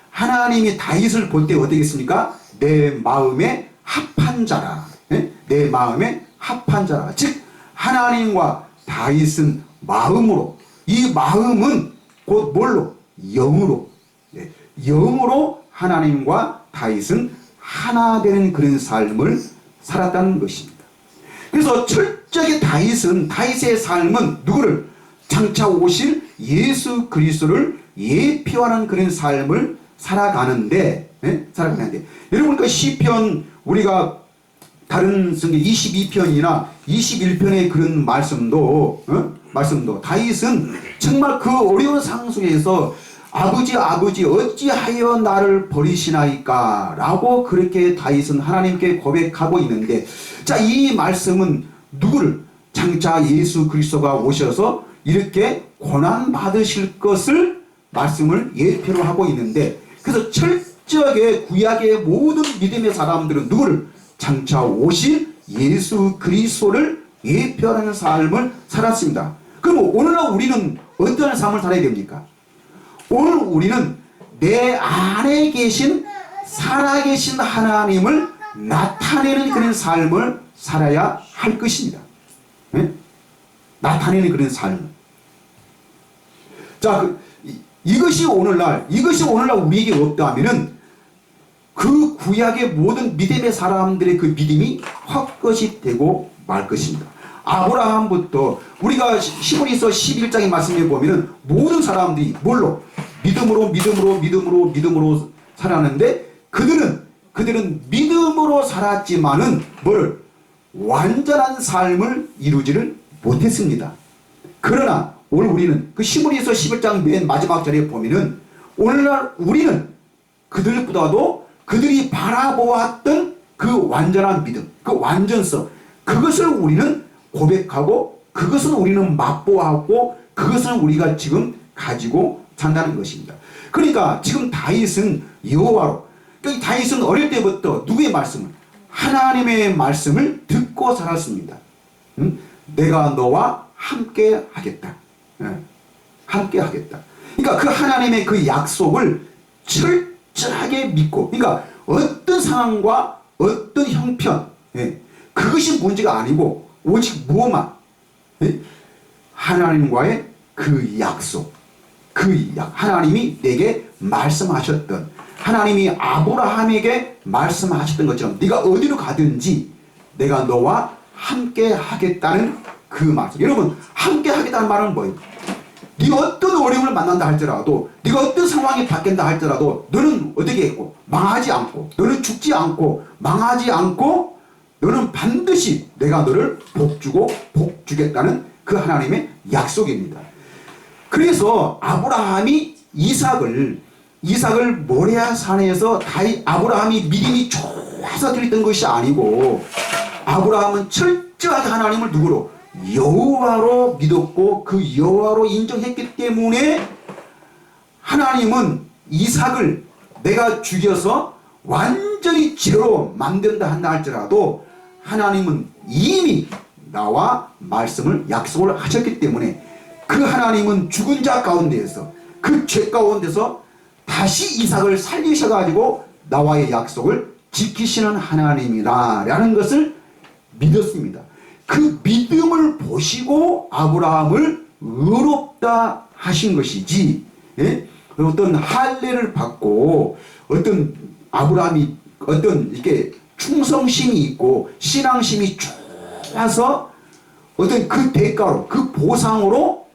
하나님이 다윗을 볼 때 어떻겠습니까? 내 마음에 합한 자라. 내 마음에 합한 자라. 즉 하나님과 다윗은 마음으로, 이 마음은 곧 뭘로? 영으로. 영으로 하나님과 다윗은 하나 되는 그런 삶을 살았다는 것입니다. 그래서 철저하게 다윗의 삶은 누구를? 장차 오실 예수 그리스도를 예표하는 그런 삶을 살아가는데 여러분 그 시편 우리가 다른 성경 22편이나 21편의 그런 말씀도 다윗은 정말 그 어려운 상황 속에서 아버지 어찌하여 나를 버리시나이까 라고 그렇게 다윗은 하나님께 고백하고 있는데, 자, 이 말씀은 누구를? 장차 예수 그리스도가 오셔서 이렇게 고난 받으실 것을 말씀을 예표로 하고 있는데, 그래서 철저하게 구약의 모든 믿음의 사람들은 누구를? 장차 오실 예수 그리스도를 예표하는 삶을 살았습니다. 그럼 오늘날 우리는 어떤 삶을 살아야 됩니까? 오늘 우리는 내 안에 계신 살아계신 하나님을 나타내는 그런 삶을 살아야 할 것입니다. 네? 나타내는 그런 삶. 자, 이것이 오늘날 우리에게 없다면은 그 구약의 모든 믿음의 사람들의 그 믿음이 헛것이 되고 말 것입니다. 아브라함부터 우리가 히브리서 11장의 말씀에 보면은 모든 사람들이 뭘로? 믿음으로 살았는데 그들은 믿음으로 살았지만은 뭐를? 완전한 삶을 이루지를 못했습니다. 그러나 오늘 우리는 그 히브리서 11장 맨 마지막 자리에 보면은 오늘날 우리는 그들보다도 그들이 바라보았던 그 완전한 믿음, 그 완전성, 그것을 우리는 고백하고 그것을 우리는 맛보았고 그것을 우리가 지금 가지고 산다는 것입니다. 그러니까 지금 다윗은 여호와로, 그러니까 다윗은 어릴 때부터 누구의 말씀을? 하나님의 말씀을 듣고 살았습니다. 내가 너와 함께 하겠다. 함께 하겠다. 그러니까 그 하나님의 그 약속을 철저하게 믿고, 그러니까 어떤 상황과 어떤 형편, 그것이 문제가 아니고 오직 무엇만? 하나님과의 그 약속, 하나님이 내게 말씀하셨던, 하나님이 아브라함에게 말씀하셨던 것처럼 네가 어디로 가든지 내가 너와 함께 하겠다는 그 말씀. 여러분, 함께 하겠다는 말은 뭐예요? 네가 어떤 어려움을 만난다 할지라도, 네가 어떤 상황이 바뀐다 할지라도 너는 어떻게 했고 망하지 않고, 너는 죽지 않고 망하지 않고 너는 반드시 내가 너를 복주고 복주겠다는 그 하나님의 약속입니다. 그래서 아브라함이 이삭을 모레아 산에서 아브라함이 믿음이 좋아서 드렸던 것이 아니고, 아브라함은 철저하게 하나님을 누구로? 여호와로 믿었고 그 여호와로 인정했기 때문에 하나님은 이삭을 내가 죽여서 완전히 지로 만든다 한다 할지라도 하나님은 이미 나와 말씀을 약속을 하셨기 때문에 그 하나님은 죽은 자 가운데에서 그 죄 가운데서 다시 이삭을 살리셔가지고 나와의 약속을 지키시는 하나님이라는 것을 믿었습니다. 그 믿음을 보시고 아브라함을 의롭다 하신 것이지, 어떤 할례를 받고 어떤 아브라함이 어떤 이렇게 충성심이 있고 신앙심이 좋아서 어떤 그 대가로, 그 보상으로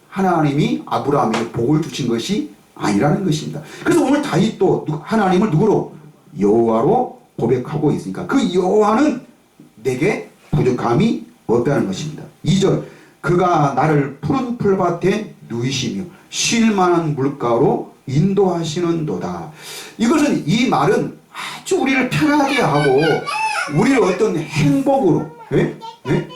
하나님이 아브라함에게 복을 주신 것이 아니라는 것입니다. 그래서 오늘 다윗도 하나님을 누구로? 여호와로 고백하고 있으니까 그 여호와는 내게 부족함이 없다는 것입니다. 2절, 그가 나를 푸른 풀밭에 누이시며 쉴만한 물가로 인도하시는도다. 이것은, 이 말은 아주 우리를 편하게 하고 우리를 어떤 행복으로, 예? 예?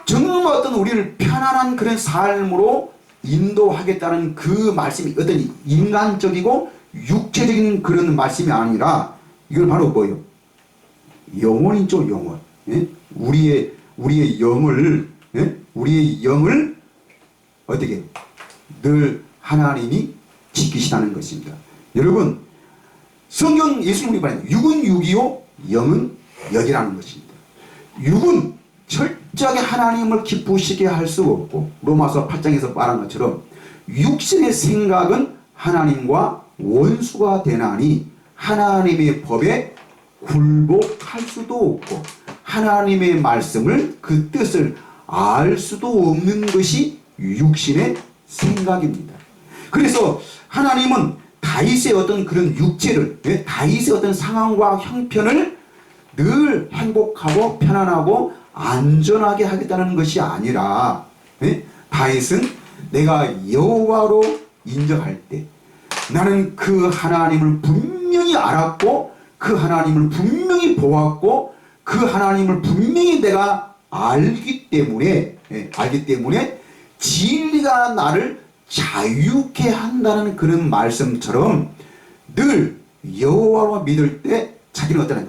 정말 어떤 우리를 편안한 그런 삶으로 인도하겠다는 그 말씀이 어떤 인간적이고 육체적인 그런 말씀이 아니라 이건 바로 뭐예요? 영혼이죠, 영혼. 예? 우리의 영을, 예? 우리의 영을 어떻게 늘 하나님이 지키시다는 것입니다. 여러분, 성경 예수님이 말하는 육은 육이요, 영은 영이라는 것입니다. 육은 철저하게 하나님을 기쁘시게 할 수 없고, 로마서 8장에서 말한 것처럼 육신의 생각은 하나님과 원수가 되나니 하나님의 법에 굴복할 수도 없고 하나님의 말씀을 그 뜻을 알 수도 없는 것이 육신의 생각입니다. 그래서 하나님은 다윗의 어떤 그런 육체를, 다윗의 어떤 상황과 형편을 늘 행복하고 편안하고 안전하게 하겠다는 것이 아니라, 다윗은 내가 여호와로 인정할 때 나는 그 하나님을 분명히 알았고 그 하나님을 분명히 보았고 그 하나님을 분명히 내가 알기 때문에 진리가 나를 자유케 한다는 그런 말씀처럼 늘 여호와로 믿을 때 자기는 어떠는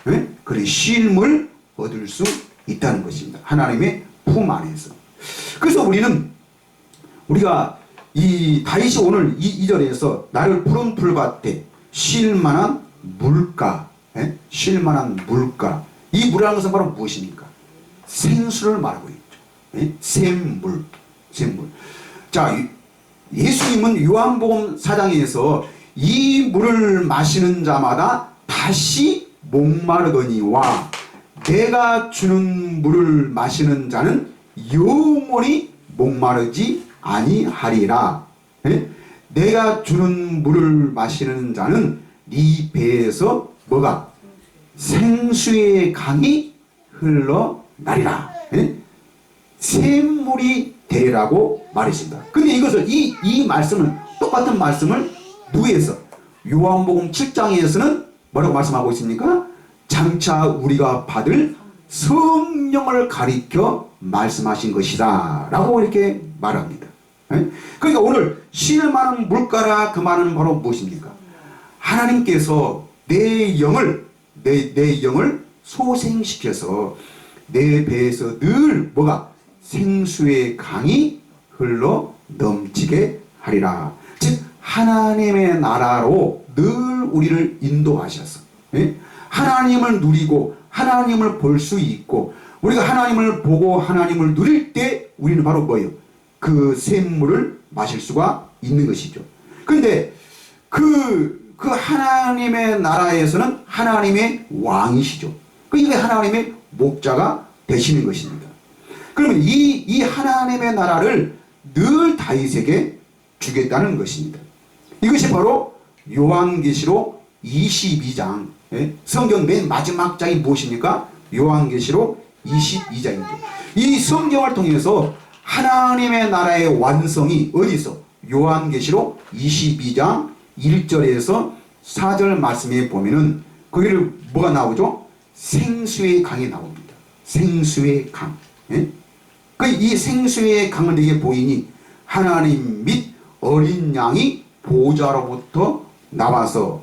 거예요? 그런 쉼을 얻을 수 있다는 것입니다. 하나님의 품 안에서. 그래서 우리가 이 다윗이 오늘 이 2절에서 나를 푸른 풀 같대 쉴 만한 물가, 쉴 만한 물가. 이 물이라는 것은 바로 무엇입니까? 생수를 말하고 있죠. 샘물. 자, 예수님은 요한복음 4장에서 이 물을 마시는 자마다 다시 목마르거니와 내가 주는 물을 마시는 자는 영원히 목마르지 아니하리라. 내가 주는 물을 마시는 자는 네 배에서 뭐가? 생수의 강이 흘러나리라. 샘물이 되라고 말했습니다. 근데 이것을 이 말씀은 똑같은 말씀을 누구에서? 요한복음 7장에서는 뭐라고 말씀하고 있습니까? 장차 우리가 받을 성령을 가리켜 말씀하신 것이다 라고 이렇게 말합니다. 그러니까 오늘 쉴 만한 물가라 그 말은 바로 무엇입니까? 하나님께서 내 영을 소생시켜서 내 배에서 늘 뭐가? 생수의 강이 흘러 넘치게 하리라. 즉 하나님의 나라로 늘 우리를 인도하셔서 하나님을 누리고 하나님을 볼 수 있고 우리가 하나님을 보고 하나님을 누릴 때 우리는 바로 뭐예요? 그 샘물을 마실 수가 있는 것이죠. 그런데 그 하나님의 나라에서는 하나님의 왕이시죠. 그러니까 하나님의 목자가 되시는 것입니다. 그러면 이 하나님의 나라를 늘 다윗에게 주겠다는 것입니다. 이것이 바로 요한계시록 22장, 성경 맨 마지막 장이 무엇입니까? 요한계시록 22장이죠. 이 성경을 통해서 하나님의 나라의 완성이 어디서? 요한계시록 22장 1절에서 4절 말씀에 보면은 거기를 뭐가 나오죠? 생수의 강이 나옵니다. 생수의 강. 이 생수의 강은 내게 보이니 하나님 및 어린 양이 보좌로부터 나와서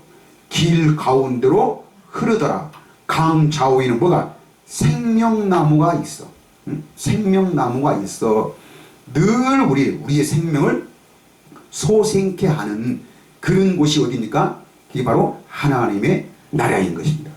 길 가운데로 흐르더라. 강 좌우에는 뭐가? 생명나무가 있어. 생명나무가 있어. 늘 우리의 생명을 소생케 하는 그런 곳이 어디입니까? 그게 바로 하나님의 나라인 것입니다.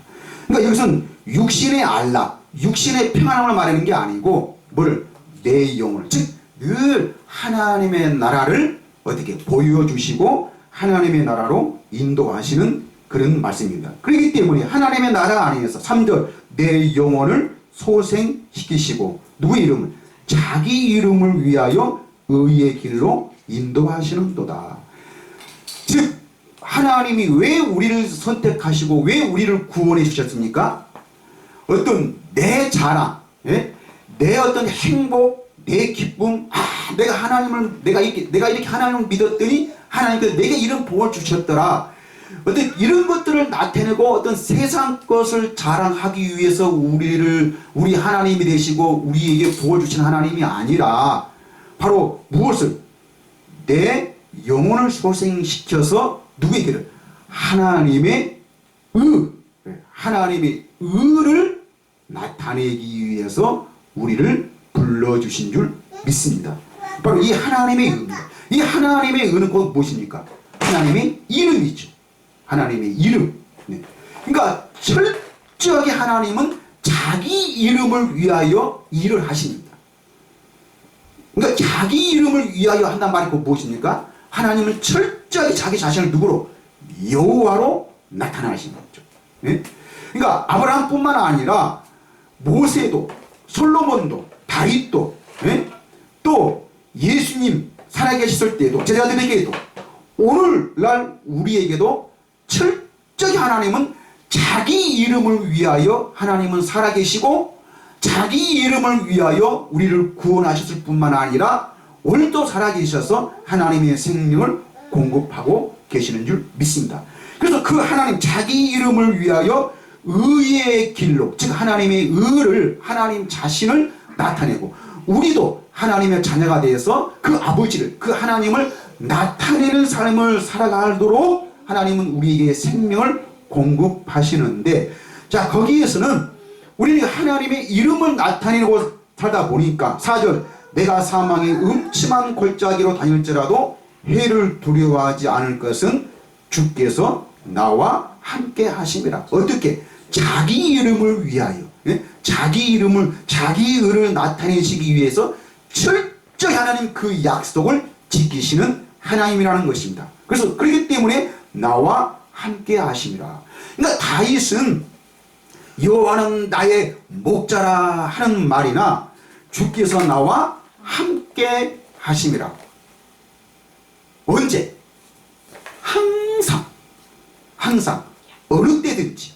그러니까 여기서는 육신의 안락, 육신의 평안함을 말하는 게 아니고 뭐를? 내 영혼을, 즉 늘 하나님의 나라를 어떻게 보여주시고 하나님의 나라로 인도하시는 그런 말씀입니다. 그렇기 때문에 하나님의 나라 안에서 3절 내 영혼을 소생시키시고 누구의 이름을? 자기 이름을 위하여 의의 길로 인도하시는도다. 즉 하나님이 왜 우리를 선택하시고 왜 우리를 구원해 주셨습니까? 어떤 내 자랑, 내 어떤 행복, 내 기쁨, 내가 이렇게 하나님을 믿었더니 하나님께서 내게 이런 복을 주셨더라. 어떤 이런 것들을 나타내고 어떤 세상 것을 자랑하기 위해서 우리 하나님이 되시고 우리에게 부어주신 하나님이 아니라 바로 무엇을? 내 영혼을 소생시켜서 누구에게를? 하나님의 하나님의 의를 나타내기 위해서 우리를 불러주신 줄 믿습니다. 바로 이 하나님의 의입니다. 이 하나님의 의는 곧 무엇입니까? 하나님의 이름이죠. 하나님의 이름. 네. 그러니까 철저하게 하나님은 자기 이름을 위하여 일을 하십니다. 그러니까 자기 이름을 위하여 한단 말이 곧 무엇입니까? 하나님은 철저하게 자기 자신을 누구로? 여호와로 나타나시는 거죠. 네? 그러니까 아브라함뿐만 아니라 모세도, 솔로몬도, 다윗도, 네? 또 예수님 살아계셨을 때도, 제자들에게도, 오늘날 우리에게도 철저히 하나님은 자기 이름을 위하여 하나님은 살아계시고 자기 이름을 위하여 우리를 구원하셨을 뿐만 아니라 오늘도 살아계셔서 하나님의 생명을 공급하고 계시는 줄 믿습니다. 그래서 그 하나님 자기 이름을 위하여 의의 길로, 즉 하나님의 의를, 하나님 자신을 나타내고 우리도 하나님의 자녀가 되어서 그 아버지를, 그 하나님을 나타내는 삶을 살아가도록 하나님은 우리에게 생명을 공급하시는데, 자 거기에서는 우리는 하나님의 이름을 나타내고 살다 보니까 4절, 내가 사망의 음침한 골짜기로 다닐지라도 해를 두려워하지 않을 것은 주께서 나와 함께 하심이라. 어떻게? 자기 이름을 위하여, 자기 이름을, 자기 의를 나타내시기 위해서 철저히 하나님 그 약속을 지키시는 하나님이라는 것입니다. 그래서 그렇기 때문에 나와 함께 하심이라. 그러니까 다윗은 여호와는 나의 목자라 하는 말이나 주께서 나와 함께 하심이라. 언제? 항상 어느 때든지,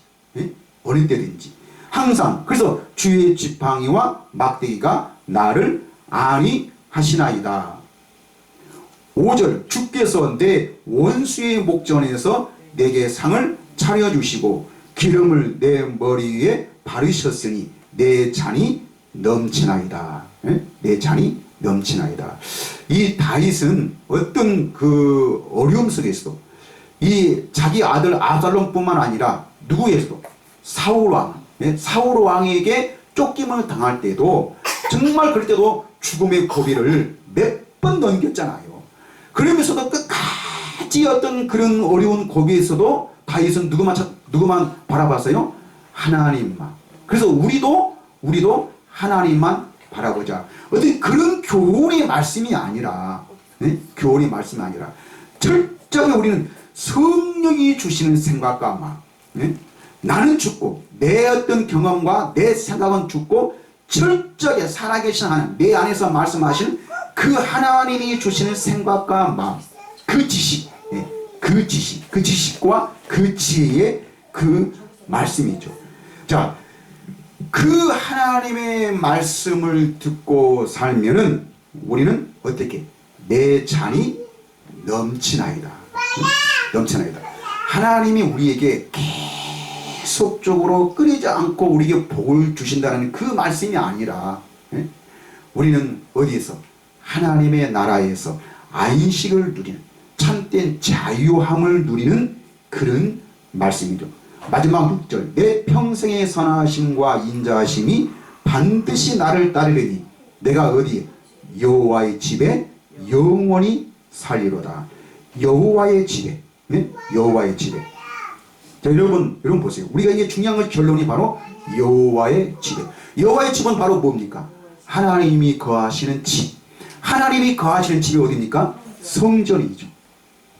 어느 때든지 항상. 그래서 주의 지팡이와 막대기가 나를 안위하시나이다. 5절, 주께서 내 원수의 목전에서 내게 상을 차려주시고 기름을 내 머리 위에 바르셨으니 내 잔이 넘치나이다. 내 잔이 넘치나이다. 이 다윗은 어떤 그 어려움 속에서도 이 자기 아들 압살롬뿐만 아니라 누구에서도 사울 왕에게 쫓김을 당할 때도 정말 그럴 때도 죽음의 고비를 몇 번 넘겼잖아요. 그러면서도 끝까지 어떤 그런 어려운 고비에서도 다윗은 누구만 바라봤어요? 하나님만. 그래서 우리도 하나님만 바라보자. 어떤 그런 교훈의 말씀이 아니라, 교훈의 말씀이 아니라 철저히 우리는 성령이 주시는 생각과 마음, 나는 죽고 내 어떤 경험과 내 생각은 죽고 철저하게 살아계신 하나님, 내 안에서 말씀하시는 그 하나님이 주시는 생각과 마음, 그 지식, 그 지식과 그 지혜의 그 말씀이죠. 자, 그 하나님의 말씀을 듣고 살면은 우리는 어떻게? 내 잔이 넘치나이다. 넘치나이다. 하나님이 우리에게 계속적으로 끊이지 않고 우리에게 복을 주신다는 그 말씀이 아니라, 우리는 어디에서? 하나님의 나라에서 안식을 누리는, 참된 자유함을 누리는 그런 말씀이죠. 마지막 6절, 내 평생의 선하심과 인자하심이 반드시 나를 따르리니 내가 어디에? 여호와의 집에 영원히 살리로다. 여호와의 집에, 여호와의 집에. 자, 여러분 보세요. 우리가 이게 중요한 것, 결론이 바로 여호와의 집에. 여호와의 집은 바로 뭡니까? 하나님이 거하시는 집. 하나님이 거하시는 집이 어디입니까? 성전이죠.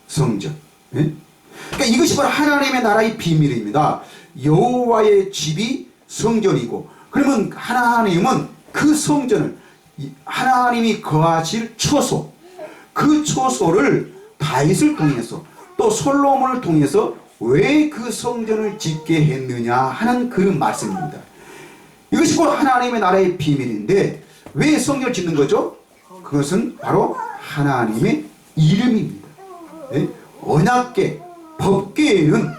성전. 그러니까 이것이 바로 하나님의 나라의 비밀입니다. 여호와의 집이 성전이고, 그러면 하나님은 그 성전을, 하나님이 거하실 처소, 그 처소를 다윗을 통해서 또 솔로몬을 통해서 왜 그 성전을 짓게 했느냐 하는 그런 말씀입니다. 이것이 바로 하나님의 나라의 비밀인데, 왜 성전을 짓는 거죠? 그것은 바로 하나님의 이름입니다. 언약궤, 법궤에는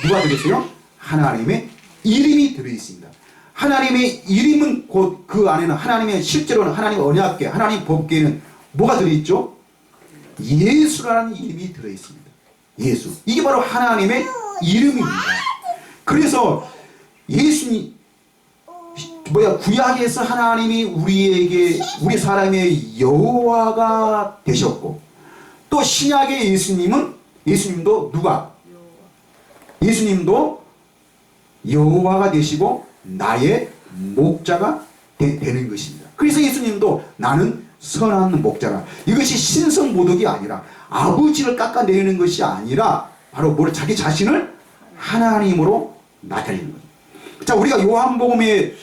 누가 들어있어요? 하나님의 이름이 들어있습니다. 하나님의 이름은 곧 그 안에는 하나님의 실제로는 하나님 언약궤, 하나님 법궤에는 뭐가 들어있죠? 예수라는 이름이 들어있습니다. 예수. 이게 바로 하나님의 이름입니다. 그래서 예수님 구약에서 하나님이 우리 사람의 여호와가 되셨고, 또 신약의 예수님도 누가? 예수님도 여호와가 되시고 나의 목자가 되는 것입니다. 그래서 예수님도 나는 선한 목자라. 이것이 신성모독이 아니라 아버지를 깎아내리는 것이 아니라 바로 자기 자신을 하나님으로 나타내는 거예요. 자, 우리가 요한복음의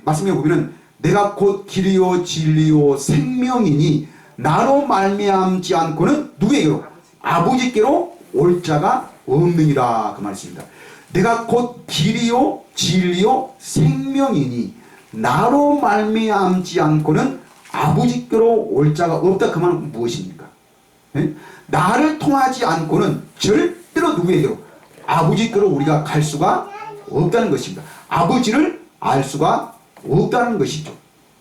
말씀에 보면은 내가 곧 길이요 진리요 생명이니 나로 말미암지 않고는 누구에게로? 아버지께로 올 자가 없느니라, 그 말씀입니다. 내가 곧 길이요 진리요 생명이니 나로 말미암지 않고는 아버지께로 올 자가 없다. 그 말은 무엇입니까? 네? 나를 통하지 않고는 절대로 누구에게로? 아버지께로 우리가 갈 수가 없다는 것입니다. 아버지를 알 수가 없다는 것이죠.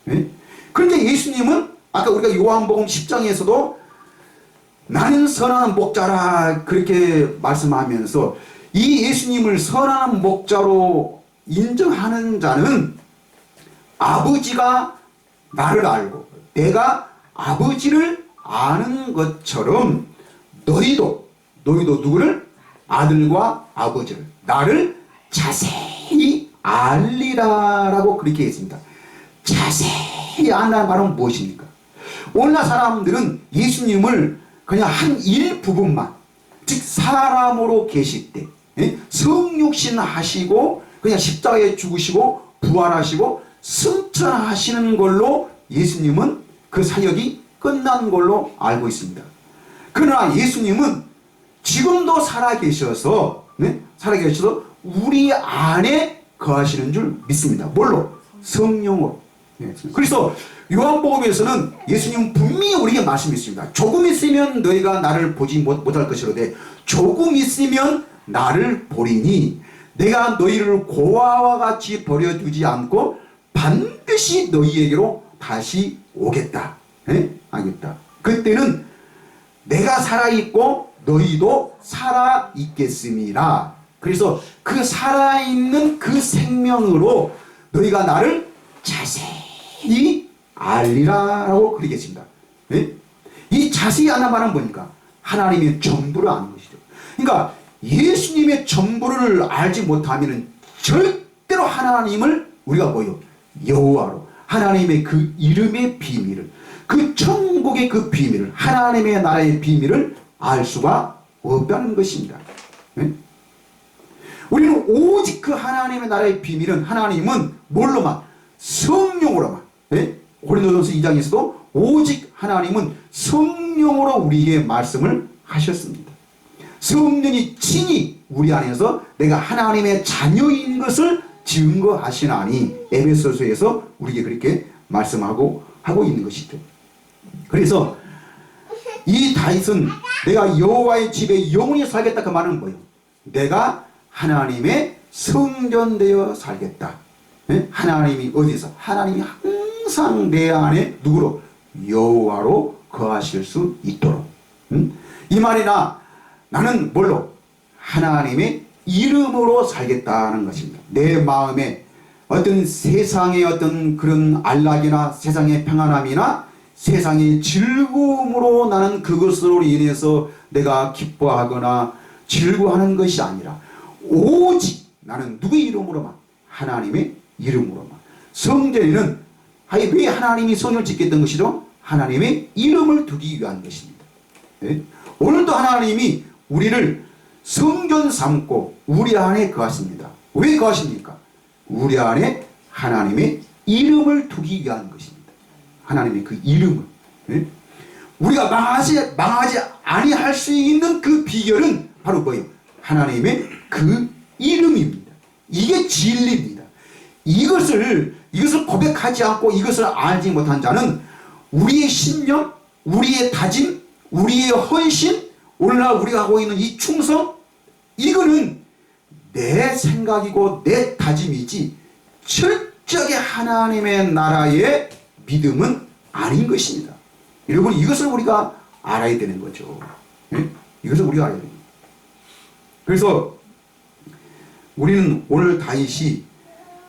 네? 그런데 예수님은 아까 우리가 요한복음 10장에서도 나는 선한 목자라 그렇게 말씀하면서 이 예수님을 선한 목자로 인정하는 자는 아버지가 나를 알고 내가 아버지를 아는 것처럼 너희도 누구를? 아들과 아버지를, 나를 자세히 알리라 라고 그렇게 했습니다. 자세히 안다는 말은 무엇입니까? 오늘날 사람들은 예수님을 그냥 한 일부분만, 즉 사람으로 계실 때 성육신 하시고 그냥 십자가에 죽으시고 부활하시고 승천하시는 걸로 예수님은 그 사역이 끝난 걸로 알고 있습니다. 그러나 예수님은 지금도 살아계셔서 우리 안에 거하시는 줄 믿습니다. 뭘로? 성령으로. 그래서 요한복음에서는 예수님은 분명히 우리에게 말씀했습니다. 조금 있으면 너희가 나를 보지 못할 것이로되 조금 있으면 나를 보리니 내가 너희를 고아와 같이 버려두지 않고 반드시 너희에게로 다시 오겠다. 알겠다. 그때는 내가 살아있고 너희도 살아있겠음이라. 그래서 그 살아있는 그 생명으로 너희가 나를 자세히 알리라 라고 그러겠습니다. 이 자세히 아는 말은 뭐니까? 하나님의 전부를 아는 것이죠. 그러니까 예수님의 전부를 알지 못하면 절대로 하나님을 우리가 뭐요? 여호와로, 하나님의 그 이름의 비밀을, 그 천국의 그 비밀을, 하나님의 나라의 비밀을 알 수가 없다는 것입니다. 우리는 오직 그 하나님의 나라의 비밀은, 하나님은 뭘로만? 성령으로만. 고린도전서 2장에서도 오직 하나님은 성령으로 우리에게 말씀을 하셨습니다. 성령이 친히 우리 안에서 내가 하나님의 자녀인 것을 증거하시나니, 에베소서에서 우리에게 그렇게 말씀하고 있는 것이죠. 그래서 이 다윗은 내가 여호와의 집에 영원히 살겠다 그 말은 뭐예요? 내가 하나님의 성전되어 살겠다. 하나님이 어디서? 하나님이 항상 내 안에 누구로? 여호와로 거하실 수 있도록. 이 말이나 나는 뭘로? 하나님의 이름으로 살겠다는 것입니다. 내 마음에 어떤 세상의 어떤 그런 안락이나 세상의 평안함이나 세상의 즐거움으로 나는 그것으로 인해서 내가 기뻐하거나 즐거워하는 것이 아니라 오직 나는 누구의 이름으로만? 하나님의 이름으로만. 성전에는 왜 하나님이 성을 짓겠다는 것이죠? 하나님의 이름을 두기 위한 것입니다. 오늘도 하나님이 우리를 성전 삼고 우리 안에 거하십니다. 왜 거하십니까? 우리 안에 하나님의 이름을 두기 위한 것입니다. 하나님의 그 이름을. 우리가 망하지 아니할 수 있는 그 비결은 바로 뭐예요? 하나님의 그 이름입니다. 이게 진리입니다. 이것을 고백하지 않고 이것을 알지 못한 자는 우리의 신념, 우리의 다짐, 우리의 헌신, 오늘날 우리가 하고 있는 이 충성, 이거는 내 생각이고 내 다짐이지 철저하게 하나님의 나라의 믿음은 아닌 것입니다. 여러분, 이것을 우리가 알아야 되는 거죠. 예? 이것을 우리가 알아야 됩니다. 그래서 우리는 오늘 다윗이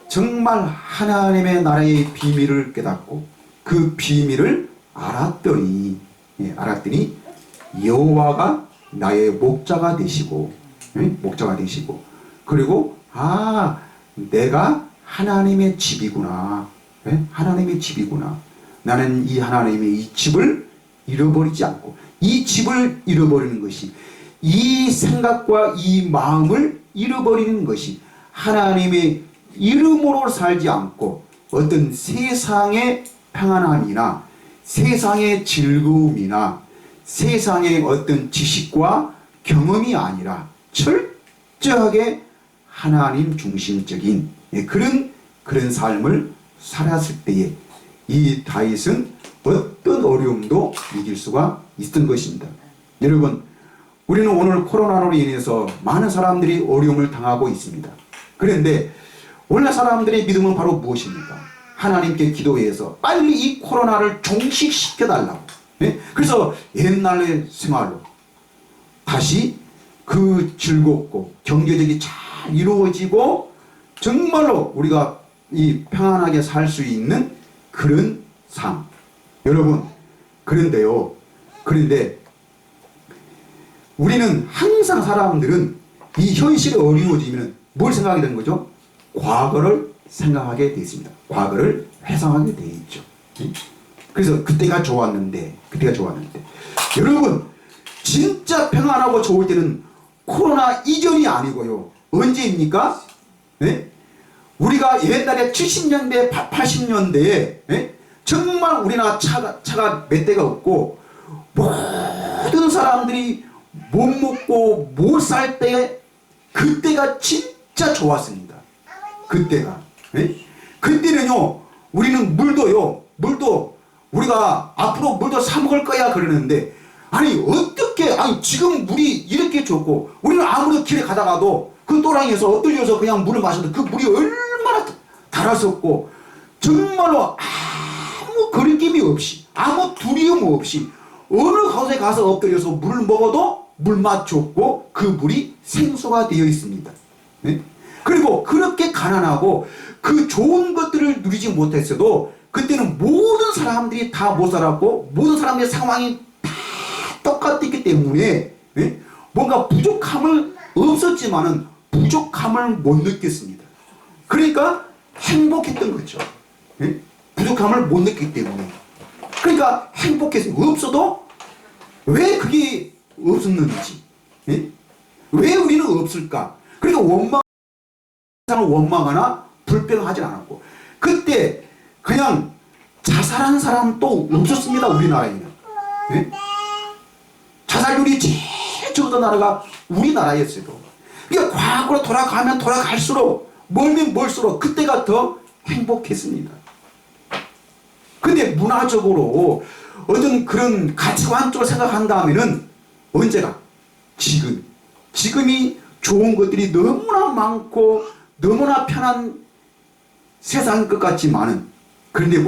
정말 하나님의 나라의 비밀을 깨닫고 그 비밀을 알았더니 여호와가 나의 목자가 되시고, 목자가 되시고, 그리고 내가 하나님의 집이구나. 하나님의 집이구나. 나는 이 하나님의 이 집을 잃어버리지 않고, 이 집을 잃어버리는 것이, 이 생각과 이 마음을 잃어버리는 것이 하나님의 이름으로 살지 않고 어떤 세상의 평안함이나 세상의 즐거움이나 세상의 어떤 지식과 경험이 아니라 철저하게 하나님 중심적인 그런 삶을 살았을 때에 이 다윗은 어떤 어려움도 이길 수가 있던 것입니다. 여러분, 우리는 오늘 코로나로 인해서 많은 사람들이 어려움을 당하고 있습니다. 그런데 오늘날 사람들의 믿음은 바로 무엇입니까? 하나님께 기도해서 빨리 이 코로나를 종식시켜달라고. 그래서 옛날의 생활로 다시 그 즐겁고 경제적이 잘 이루어지고 정말로 우리가 이 평안하게 살 수 있는 그런 삶. 여러분, 그런데 우리는 항상 사람들은 이 현실이 어려워지면 뭘 생각하게 되는 거죠? 과거를 생각하게 되어 있습니다. 과거를 회상하게 되어 있죠. 그래서 그때가 좋았는데. 여러분, 진짜 평안하고 좋을 때는 코로나 이전이 아니고요. 언제입니까? 우리가 옛날에 70년대, 80년대에 정말 우리나라 차가 몇 대가 없고 모든 사람들이 못 먹고 못 살 때 그때가 진짜 좋았습니다. 그때는요, 우리는 물도 우리가 앞으로 물도 사 먹을 거야 그러는데, 지금 물이 이렇게 좋고 우리는 아무리 길에 가다가도 그 또랑에서 엎드려서 그냥 물을 마셔도 그 물이 얼마나 달았었고 정말로 아무 거리낌이 없이 아무 두려움 없이 어느 곳에 가서 엎드려서 물을 먹어도 물맛 좋고 그 물이 생수가 되어 있습니다. 그리고 그렇게 가난하고 그 좋은 것들을 누리지 못했어도 그때는 모든 사람들이 다 못 살았고 모든 사람들의 상황이 다 똑같았기 때문에 뭔가 부족함을 없었지만은 부족함을 못 느꼈습니다. 그러니까 행복했던 거죠. 부족함을 못 느꼈기 때문에. 그러니까 행복했어요. 없어도 왜 그게 없었는지, 왜 우리는 없을까? 그러니까 원망하나 불평하지 않았고, 그때 그냥 자살한 사람도 없었습니다. 우리나라에는. 자살률이 제일 적은 나라가 우리나라였어요. 그러니까 과거로 돌아가면 돌아갈수록 멀면 멀수록 그때가 더 행복했습니다. 근데 문화적으로 어떤 그런 가치관 쪽을 생각한다면은 언제가? 지금이 좋은 것들이 너무나 많고 너무나 편한 세상인 것 같지만은, 그런데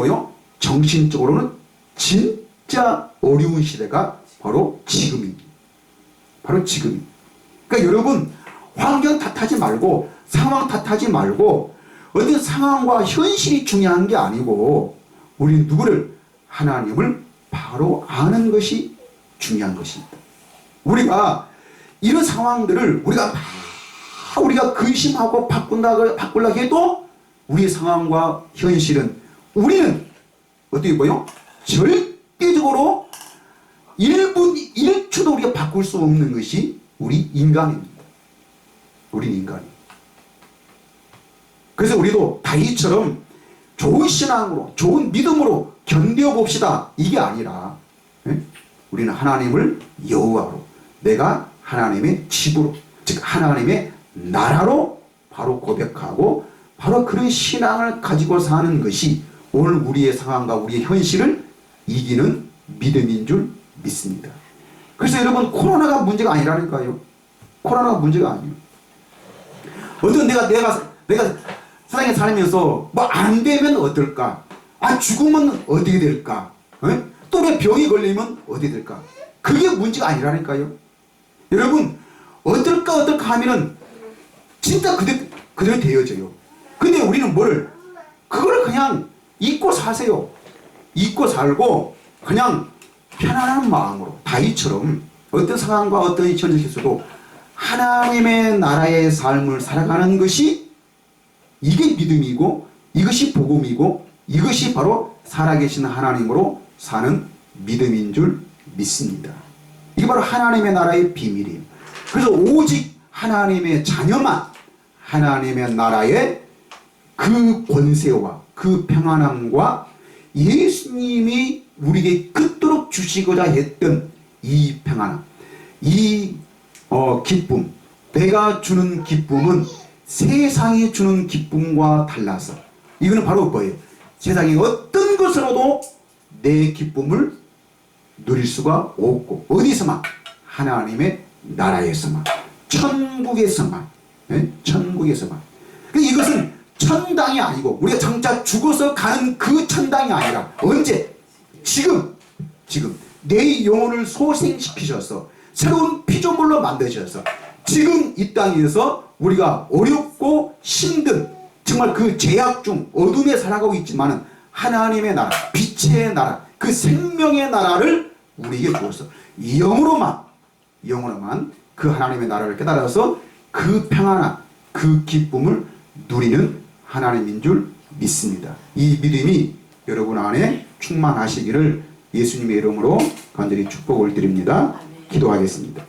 정신적으로는 진짜 어려운 시대가 바로 지금입니다. 그러니까 여러분, 환경 탓하지 말고 상황 탓하지 말고 어떤 상황과 현실이 중요한 게 아니고 우리는 누구를? 하나님을 바로 아는 것이 중요한 것입니다. 우리가 이런 상황들을 우리가 근심하고 바꾸려고 해도 우리의 상황과 현실은 우리는 어떻게 보여? 절대적으로 1분 1초도 우리가 바꿀 수 없는 것이 우리 인간입니다. 우리 인간이. 그래서 우리도 다윗처럼 좋은 신앙으로 좋은 믿음으로 견뎌봅시다. 이게 아니라 우리는 하나님을 여호와로, 내가 하나님의 집으로, 즉 하나님의 나라로 바로 고백하고 바로 그런 신앙을 가지고 사는 것이 오늘 우리의 상황과 우리의 현실을 이기는 믿음인 줄 믿습니다. 그래서 여러분 코로나가 문제가 아니라니까요. 코로나가 문제가 아니에요. 어떤 내가 세상에 살면서 뭐 안 되면 어떨까? 아 죽으면 어떻게 될까? 또 내 병이 걸리면 어떻게 될까? 그게 문제가 아니라니까요. 여러분 어떨까 하면은 진짜 그대로 되어져요. 근데 우리는 그걸 그냥 잊고 사세요. 잊고 살고 그냥 편안한 마음으로 다윗처럼 어떤 상황과 어떤 현실에서도 하나님의 나라의 삶을 살아가는 것이 이게 믿음이고 이것이 복음이고 이것이 바로 살아계신 하나님으로 사는 믿음인 줄 믿습니다. 이게 바로 하나님의 나라의 비밀이에요. 그래서 오직 하나님의 자녀만 하나님의 나라의 그 권세와 그 평안함과 예수님이 우리에게 그토록 주시고자 했던 이 평안함, 이 기쁨, 내가 주는 기쁨은 세상이 주는 기쁨과 달라서 이거는 바로 뭐예요? 세상의 어떤 것으로도 내 기쁨을 누릴 수가 없고 어디서만? 하나님의 나라에서만, 천국에서만, 천국에서만. 이것은 천당이 아니고 우리가 장차 죽어서 가는 그 천당이 아니라 언제? 지금 내 영혼을 소생시키셔서 새로운 피조물로 만드셔서 지금 이 땅에서 우리가 어렵고 힘든 정말 그 죄악 중 어둠에 살아가고 있지만은 하나님의 나라, 빛의 나라, 그 생명의 나라를 우리에게 주어서 영으로만 그 하나님의 나라를 깨달아서 그 평안함, 그 기쁨을 누리는 하나님인 줄 믿습니다. 이 믿음이 여러분 안에 충만하시기를 예수님의 이름으로 간절히 축복을 드립니다. 기도하겠습니다.